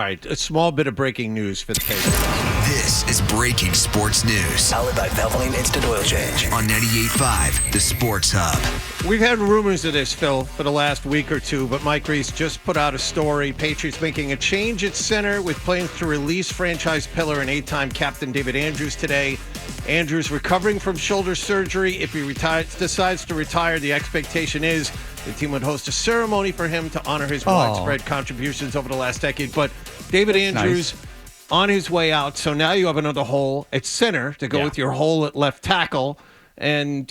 All right, a small bit of breaking news for the Patriots. This is Breaking Sports News. Powered by Valvoline Instant Oil Change. On 98.5, The Sports Hub. We've had rumors of this, Phil, for the last week or two, but Mike Reese just put out a story. Patriots making a change at center with plans to release franchise pillar and 8-time captain David Andrews today. Andrews recovering from shoulder surgery. If he decides to retire, the expectation is the team would host a ceremony for him to honor his widespread contributions over the last decade. But David Andrews on his way out, so now you have another hole at center to go with your hole at left tackle. And,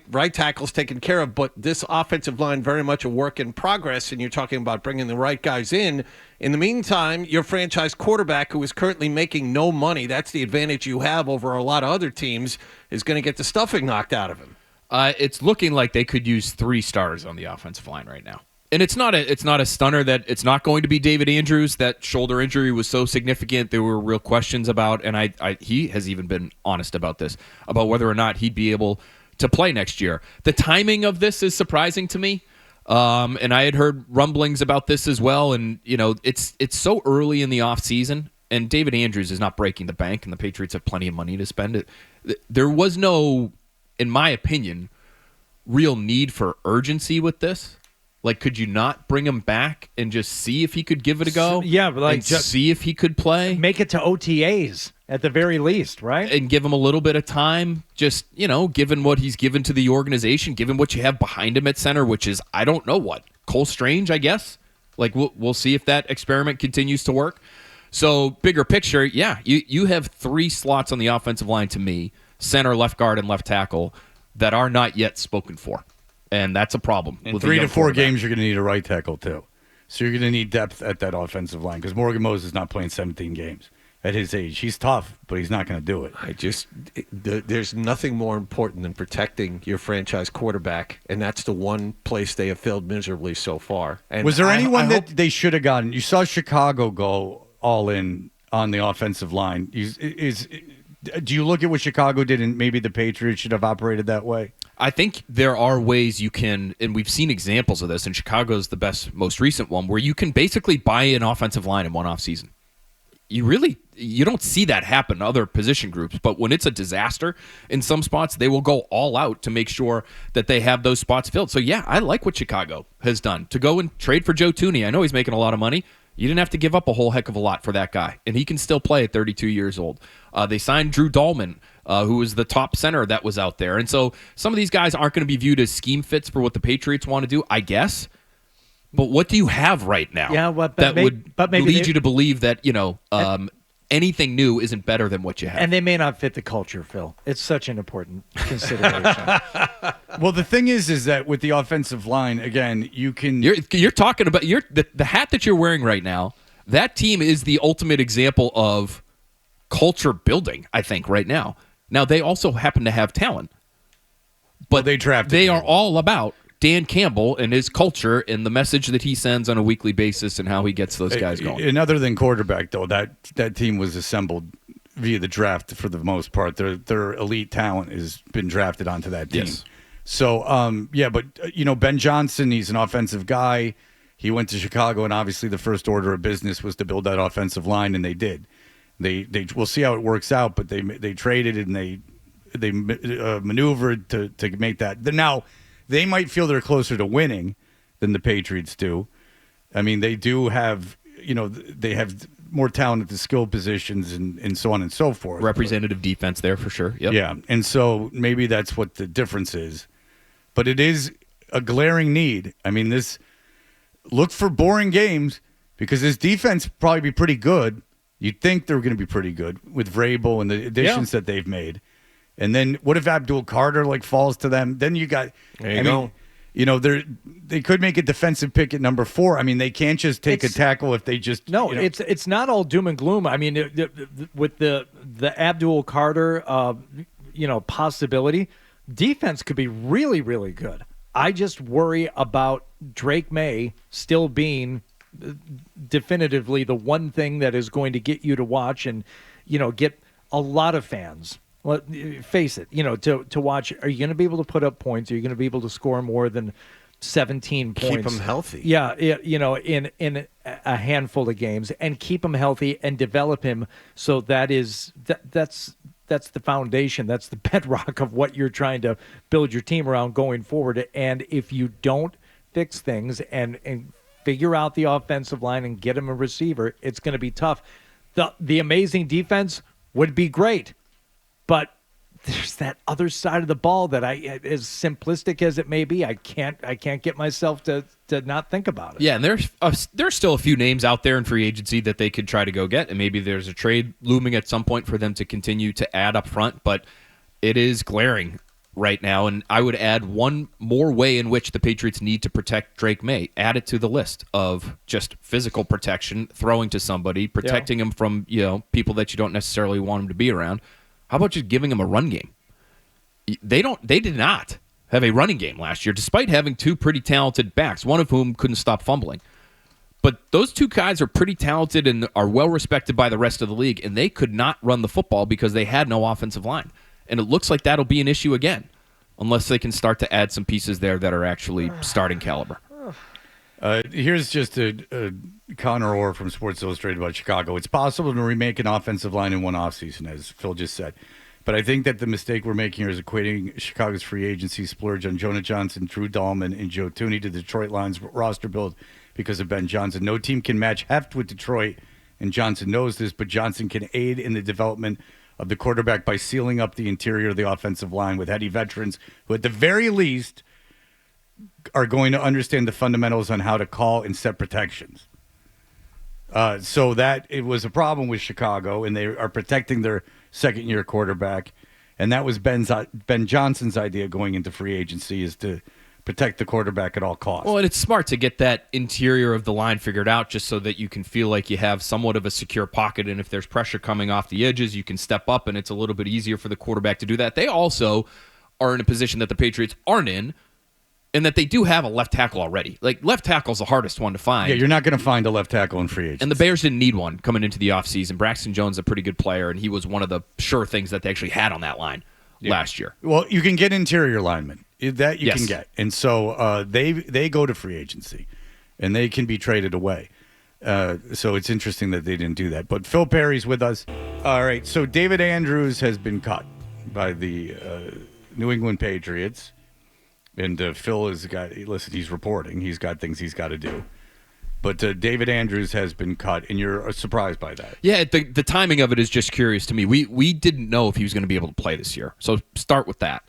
right tackle's taken care of, but this offensive line very much a work in progress, and you're talking about bringing the right guys in. In the meantime, your franchise quarterback, who is currently making no money, that's the advantage you have over a lot of other teams, is going to get the stuffing knocked out of him. It's looking like they could use 3 stars on the offensive line right now. And it's not a stunner that it's not going to be David Andrews. That shoulder injury was so significant. There were real questions about, and he has even been honest about this, about whether or not he'd be able to play next year. The timing of this is surprising to me. And I had heard rumblings about this as well. And, it's so early in the offseason, and David Andrews is not breaking the bank, and the Patriots have plenty of money to spend. There was no, in my opinion, real need for urgency with this. Like, could you not bring him back and just see if he could give it a go? Yeah, but and just see if he could play. Make it to OTAs at the very least, right? And give him a little bit of time. Just, given what he's given to the organization, given what you have behind him at center, which is, I don't know what, Cole Strange, I guess. Like, we'll see if that experiment continues to work. So, bigger picture, you have 3 slots on the offensive line to me, center, left guard, and left tackle, that are not yet spoken for. And that's a problem. In 3 to 4 games, you're going to need a right tackle, too. So you're going to need depth at that offensive line because Morgan Moses is not playing 17 games at his age. He's tough, but he's not going to do it. There's nothing more important than protecting your franchise quarterback, and that's the one place they have failed miserably so far. And was there anyone that they should have gotten? You saw Chicago go all in on the offensive line. Do you look at what Chicago did, and maybe the Patriots should have operated that way? I think there are ways you can, and we've seen examples of this, and Chicago's the most recent one, where you can basically buy an offensive line in one offseason. You don't see that happen in other position groups, but when it's a disaster in some spots, they will go all out to make sure that they have those spots filled. So, I like what Chicago has done. To go and trade for Joe Thuney, I know he's making a lot of money. You didn't have to give up a whole heck of a lot for that guy, and he can still play at 32 years old. They signed Drew Dahlman, who was the top center that was out there. And so some of these guys aren't going to be viewed as scheme fits for what the Patriots want to do, I guess. But what do you have right now would lead you to believe that, anything new isn't better than what you have? And they may not fit the culture, Phil. It's such an important consideration. Well, the thing is that with the offensive line, again, you can... You're talking about the hat that you're wearing right now. That team is the ultimate example of culture building, I think, right now. Now, they also happen to have talent. But they are all about Dan Campbell and his culture and the message that he sends on a weekly basis and how he gets those guys going. And other than quarterback, though, that team was assembled via the draft for the most part. Their elite talent has been drafted onto that team. Yes. So, but, Ben Johnson, he's an offensive guy. He went to Chicago, and obviously the first order of business was to build that offensive line, and they did. We'll see how it works out, but they traded and they maneuvered to make that. Now, they might feel they're closer to winning than the Patriots do. I mean, they do have, they have more talent at the skill positions and so on and so forth. Representative defense there for sure. Yep. Yeah, and so maybe that's what the difference is. But it is a glaring need. I mean, look for boring games because this defense probably be pretty good. You'd think they're going to be pretty good with Vrabel and the additions that they've made. And then what if Abdul Carter falls to them? Then you got there you go. They could make a defensive pick at number 4. I mean, they can't just take a tackle if they just it's not all doom and gloom. I mean, with the Abdul Carter possibility, defense could be really, really good. I just worry about Drake May still being definitively the one thing that is going to get you to watch and get a lot of fans. Well, face it, to watch. Are you going to be able to put up points? Are you going to be able to score more than 17 points. Keep them healthy. Yeah, in a handful of games, and keep him healthy and develop him. So that's the foundation. That's the bedrock of what you're trying to build your team around going forward. And if you don't fix things and figure out the offensive line and get him a receiver, it's going to be tough. The amazing defense would be great, but there's that other side of the ball that as simplistic as it may be, I can't get myself to not think about it. Yeah, and there's still a few names out there in free agency that they could try to go get, and maybe there's a trade looming at some point for them to continue to add up front, but it is glaring right now, and I would add one more way in which the Patriots need to protect Drake May. Add it to the list of just physical protection, throwing to somebody, protecting him from people that you don't necessarily want him to be around. How about just giving them a run game? They did not have a running game last year, despite having two pretty talented backs, one of whom couldn't stop fumbling. But those two guys are pretty talented and are well respected by the rest of the league, and they could not run the football because they had no offensive line. And it looks like that'll be an issue again, unless they can start to add some pieces there that are actually starting caliber. Here's just a Connor Orr from Sports Illustrated about Chicago. It's possible to remake an offensive line in one offseason, as Phil just said. But I think that the mistake we're making here is equating Chicago's free agency splurge on Jonah Johnson, Drew Dahlman, and Joe Tooney to Detroit Lions roster build because of Ben Johnson. No team can match heft with Detroit, and Johnson knows this, but Johnson can aid in the development of the quarterback by sealing up the interior of the offensive line with heady veterans who, at the very least, are going to understand the fundamentals on how to call and set protections. So that it was a problem with Chicago, and they are protecting their second-year quarterback, and that was Ben Johnson's idea going into free agency, is to protect the quarterback at all costs. Well, and it's smart to get that interior of the line figured out just so that you can feel like you have somewhat of a secure pocket, and if there's pressure coming off the edges, you can step up, and it's a little bit easier for the quarterback to do that. They also are in a position that the Patriots aren't in, and that they do have a left tackle already. Like, left tackle's the hardest one to find. Yeah, you're not going to find a left tackle in free agency. And the Bears didn't need one coming into the offseason. Braxton Jones is a pretty good player, and he was one of the sure things that they actually had on that line last year. Well, you can get interior linemen. That you Yes. can get. And so they go to free agency, and they can be traded away. So it's interesting that they didn't do that. But Phil Perry's with us. All right, so David Andrews has been cut by the New England Patriots. And Phil has got, listen, he's reporting. He's got things he's got to do. But David Andrews has been cut, and you're surprised by that. Yeah, the timing of it is just curious to me. We didn't know if he was going to be able to play this year. So start with that.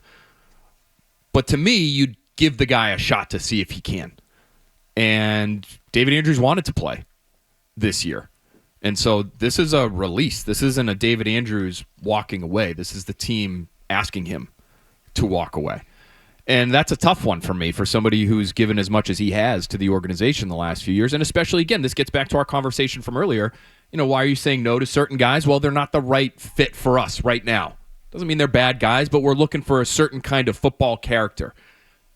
But to me, you'd give the guy a shot to see if he can. And David Andrews wanted to play this year. And so this is a release. This isn't a David Andrews walking away. This is the team asking him to walk away. And that's a tough one for me, for somebody who's given as much as he has to the organization the last few years. And especially, again, this gets back to our conversation from earlier. Why are you saying no to certain guys? Well, they're not the right fit for us right now. Doesn't mean they're bad guys, but we're looking for a certain kind of football character.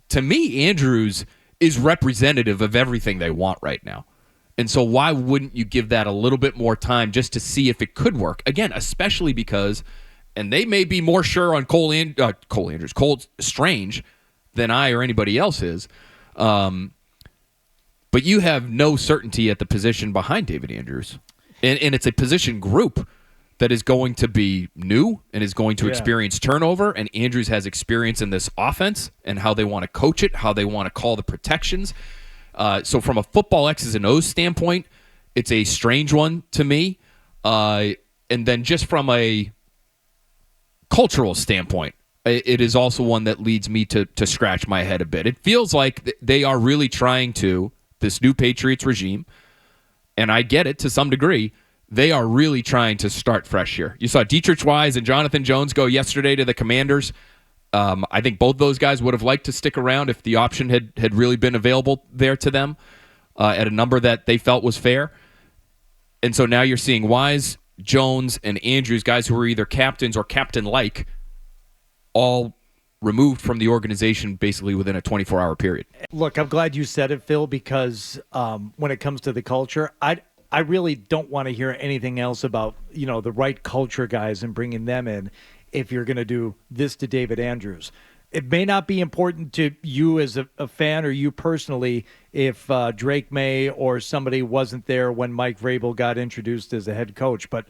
To me, Andrews is representative of everything they want right now. And so why wouldn't you give that a little bit more time just to see if it could work? Again, especially because, and they may be more sure on Cole Strange than I or anybody else is. But you have no certainty at the position behind David Andrews. And it's a position group that is going to be new and is going to experience turnover. And Andrews has experience in this offense and how they want to coach it, how they want to call the protections. So from a football X's and O's standpoint, it's a strange one to me. And then just from a cultural standpoint, it is also one that leads me to scratch my head a bit. It feels like they are really trying to, this new Patriots regime, and I get it to some degree, they are really trying to start fresh here. You saw Dietrich Wise and Jonathan Jones go yesterday to the Commanders. I think both those guys would have liked to stick around if the option had really been available there to them at a number that they felt was fair. And so now you're seeing Wise, Jones, and Andrews, guys who are either captains or captain-like, all removed from the organization basically within a 24-hour period. Look, I'm glad you said it, Phil, because when it comes to the culture, I really don't want to hear anything else about, the right culture guys and bringing them in if you're going to do this to David Andrews. it may not be important to you as a fan or you personally if Drake May or somebody wasn't there when Mike Vrabel got introduced as a head coach, but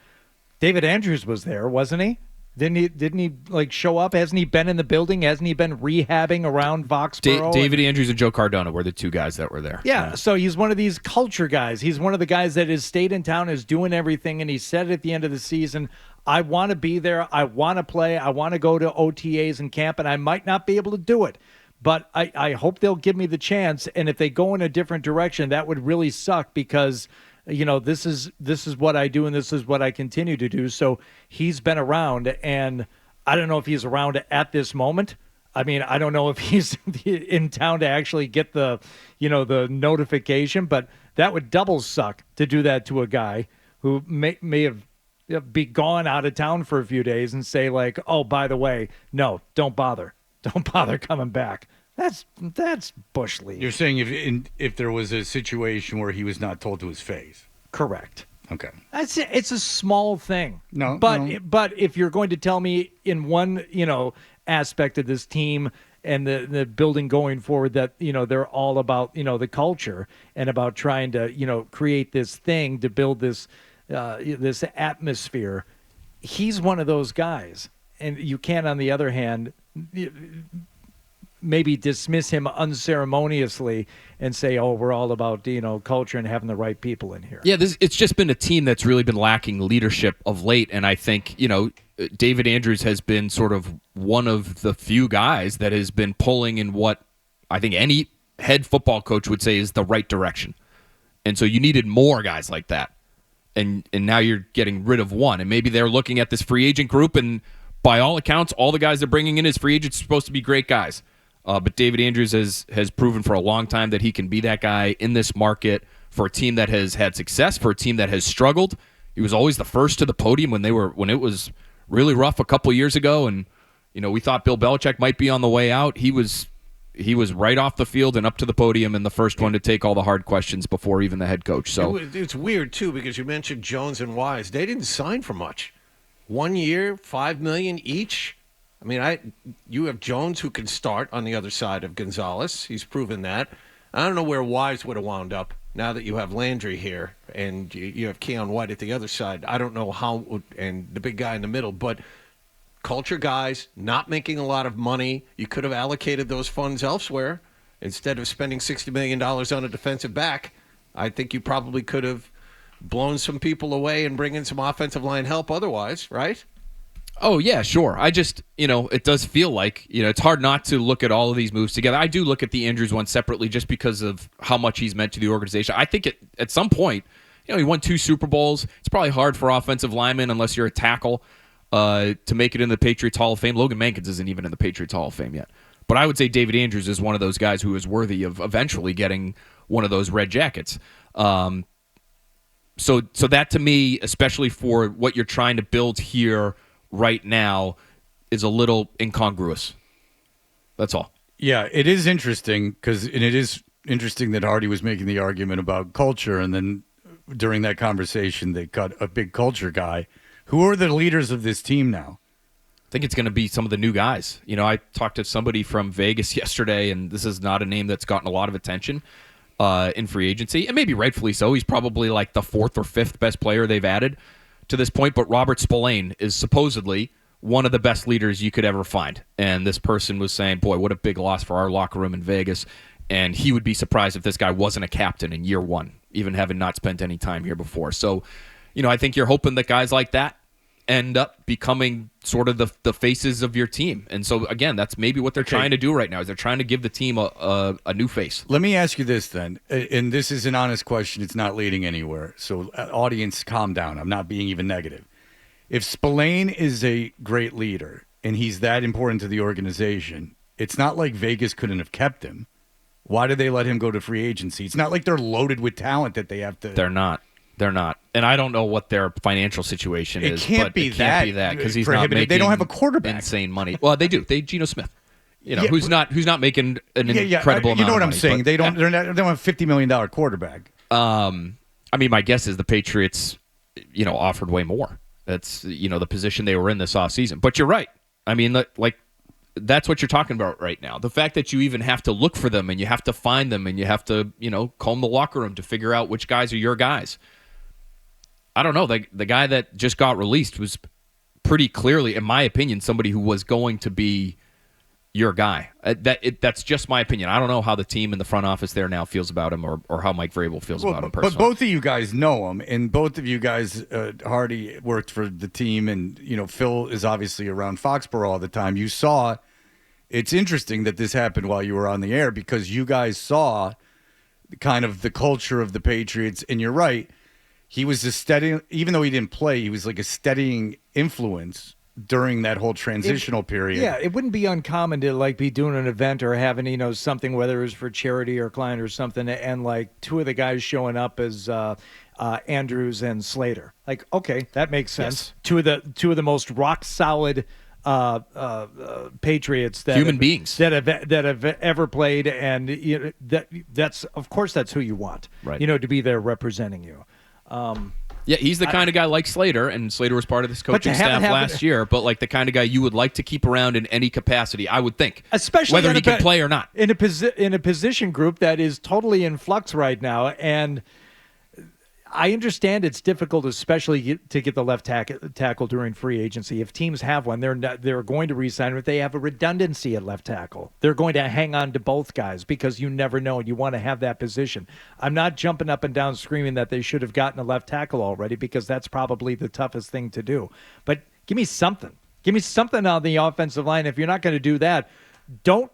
David Andrews was there, wasn't he? Didn't he like show up? Hasn't he been in the building? Hasn't he been rehabbing around Foxborough? David Andrews and Joe Cardona were the two guys that were there. Yeah, so he's one of these culture guys. He's one of the guys that has stayed in town, is doing everything, and he said at the end of the season, I want to be there, I want to play, I want to go to OTAs and camp, and I might not be able to do it. But I hope they'll give me the chance, and if they go in a different direction, that would really suck because – this is what I do and this is what I continue to do. So he's been around, and I don't know if he's around at this moment. I mean, I don't know if he's in town to actually get the notification, but that would double suck to do that to a guy who may have be gone out of town for a few days and say like, oh, by the way, no, don't bother coming back. That's bush league. You're saying if there was a situation where he was not told to his face. Correct. Okay. It's a small thing. No. But if you're going to tell me in one, aspect of this team and the building going forward that, they're all about, the culture and about trying to, create this thing to build this this atmosphere, he's one of those guys. And you can't, on the other hand, maybe dismiss him unceremoniously and say, oh, we're all about, culture and having the right people in here. Yeah, it's just been a team that's really been lacking leadership of late. And I think, David Andrews has been sort of one of the few guys that has been pulling in what I think any head football coach would say is the right direction. And so you needed more guys like that. And now you're getting rid of one. And maybe they're looking at this free agent group, and by all accounts, all the guys they're bringing in as free agents are supposed to be great guys. But David Andrews has proven for a long time that he can be that guy in this market for a team that has had success, for a team that has struggled. He was always the first to the podium when it was really rough a couple years ago, and we thought Bill Belichick might be on the way out. He was right off the field and up to the podium and the first one to take all the hard questions before even the head coach. So it's weird too because you mentioned Jones and Wise. They didn't sign for much. 1 year, $5 million each. I mean, you have Jones who can start on the other side of Gonzalez. He's proven that. I don't know where Wise would have wound up now that you have Landry here and you have Keon White at the other side. I don't know how, and the big guy in the middle, but culture guys not making a lot of money. You could have allocated those funds elsewhere instead of spending $60 million on a defensive back. I think you probably could have blown some people away and bring in some offensive line help otherwise, right? Oh, yeah, sure. I just, it does feel like, it's hard not to look at all of these moves together. I do look at the Andrews one separately just because of how much he's meant to the organization. I think at some point, he won 2 Super Bowls. It's probably hard for offensive linemen unless you're a tackle to make it in the Patriots Hall of Fame. Logan Mankins isn't even in the Patriots Hall of Fame yet. But I would say David Andrews is one of those guys who is worthy of eventually getting one of those red jackets. So that to me, especially for what you're trying to build here right now, is a little incongruous. That's all. Yeah, it is interesting and it is interesting that Hardy was making the argument about culture, and then during that conversation they cut a big culture guy. Who are the leaders of this team now? I think it's going to be some of the new guys. I talked to somebody from Vegas yesterday, and this is not a name that's gotten a lot of attention in free agency, and maybe rightfully so. He's probably like the 4th or 5th best player they've added to this point, but Robert Spillane is supposedly one of the best leaders you could ever find. And this person was saying, boy, what a big loss for our locker room in Vegas. And he would be surprised if this guy wasn't a captain in year one, even having not spent any time here before. So, I think you're hoping that guys like that end up becoming sort of the faces of your team. And so, again, that's maybe what they're trying to do right now, is they're trying to give the team a new face. Let me ask you this then, and this is an honest question. It's not leading anywhere. So, audience, calm down. I'm not being even negative. If Spillane is a great leader and he's that important to the organization, it's not like Vegas couldn't have kept him. Why did they let him go to free agency? It's not like they're loaded with talent that they have to... They're not. And I don't know what their financial situation is. It can't be that because he's not making... They don't have a quarterback. Insane money. Well, they do. Geno Smith. Who's not making an incredible amount of money. You know what I'm saying? They don't have a $50 million quarterback. I mean, my guess is the Patriots, offered way more. That's, the position they were in this offseason. But you're right. I mean, like that's what you're talking about right now. The fact that you even have to look for them and you have to find them and you have to, comb the locker room to figure out which guys are your guys. I don't know. The guy that just got released was pretty clearly, in my opinion, somebody who was going to be your guy. That's just my opinion. I don't know how the team in the front office there now feels about him or how Mike Vrabel feels about him personally. But both of you guys know him, and both of you guys, Hardy worked for the team, and Phil is obviously around Foxborough all the time. You saw. It's interesting that this happened while you were on the air because you guys saw kind of the culture of the Patriots, and you're right. He was a steady, even though he didn't play, he was like a steadying influence during that whole transitional period. Yeah, it wouldn't be uncommon to be doing an event or having something, whether it was for charity or client or something, and two of the guys showing up as Andrews and Slater. Okay, that makes sense. Yes. Two of the most rock solid Patriots that human beings that have ever played, and that's of course that's who you want, right? To be there representing you. Yeah, he's the kind of guy like Slater, and Slater was part of this coaching staff last year, but the kind of guy you would like to keep around in any capacity, I would think, especially whether he can play or not. In a position group that is totally in flux right now, and I understand it's difficult, especially to get the left tackle during free agency. If teams have one, they're going to re-sign him. If they have a redundancy at left tackle, they're going to hang on to both guys because you never know, and you want to have that position. I'm not jumping up and down screaming that they should have gotten a left tackle already because that's probably the toughest thing to do. But give me something. Give me something on the offensive line. If you're not going to do that, don't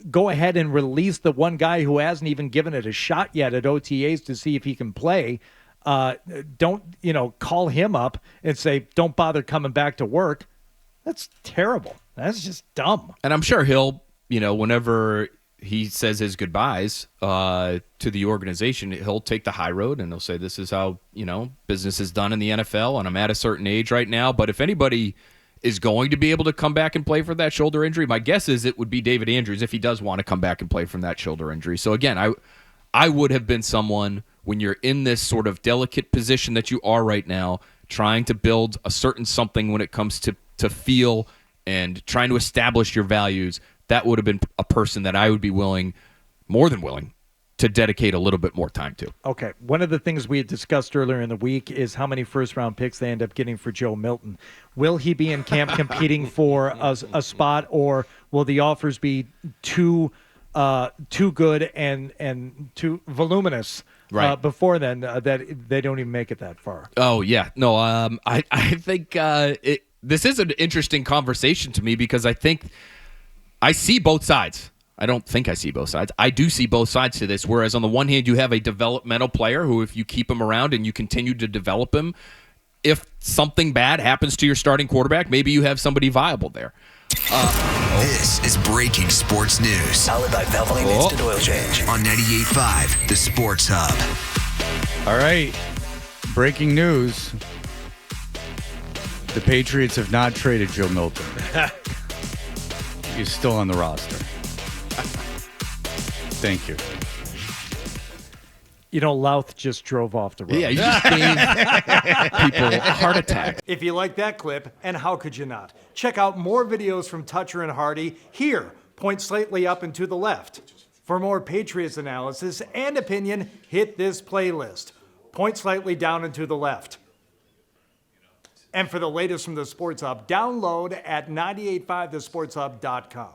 go ahead and release the one guy who hasn't even given it a shot yet at OTAs to see if he can play. Don't call him up and say don't bother coming back to work. That's terrible. That's just dumb. And I'm sure he'll whenever he says his goodbyes to the organization, he'll take the high road and he'll say this is how business is done in the NFL, and I'm at a certain age right now. But if anybody is going to be able to come back and play for that shoulder injury, my guess is it would be David Andrews if he does want to come back and play from that shoulder injury. So again, I would have been someone, when you're in this sort of delicate position that you are right now, trying to build a certain something when it comes to feel and trying to establish your values, that would have been a person that I would be more than willing, to dedicate a little bit more time to. Okay. One of the things we had discussed earlier in the week is how many first-round picks they end up getting for Joe Milton. Will he be in camp competing for a spot, or will the offers be too good and too voluminous before then that they don't even make it that far? Oh, yeah. No, I think this is an interesting conversation to me because I think I see both sides. I don't think I see both sides. I do see both sides to this, whereas on the one hand, you have a developmental player who, if you keep him around and you continue to develop him, if something bad happens to your starting quarterback, maybe you have somebody viable there. This is breaking sports news. Powered by Valvoline Instant Oil Change. On 98.5, the Sports Hub. All right. Breaking news. The Patriots have not traded Joe Milton. He's still on the roster. Thank you. Louth just drove off the road. Yeah, you just gave people a heart attack. If you like that clip, and how could you not? Check out more videos from Toucher and Hardy here. Point slightly up and to the left. For more Patriots analysis and opinion, hit this playlist. Point slightly down and to the left. And for the latest from the Sports Hub, download at 985thesportshub.com.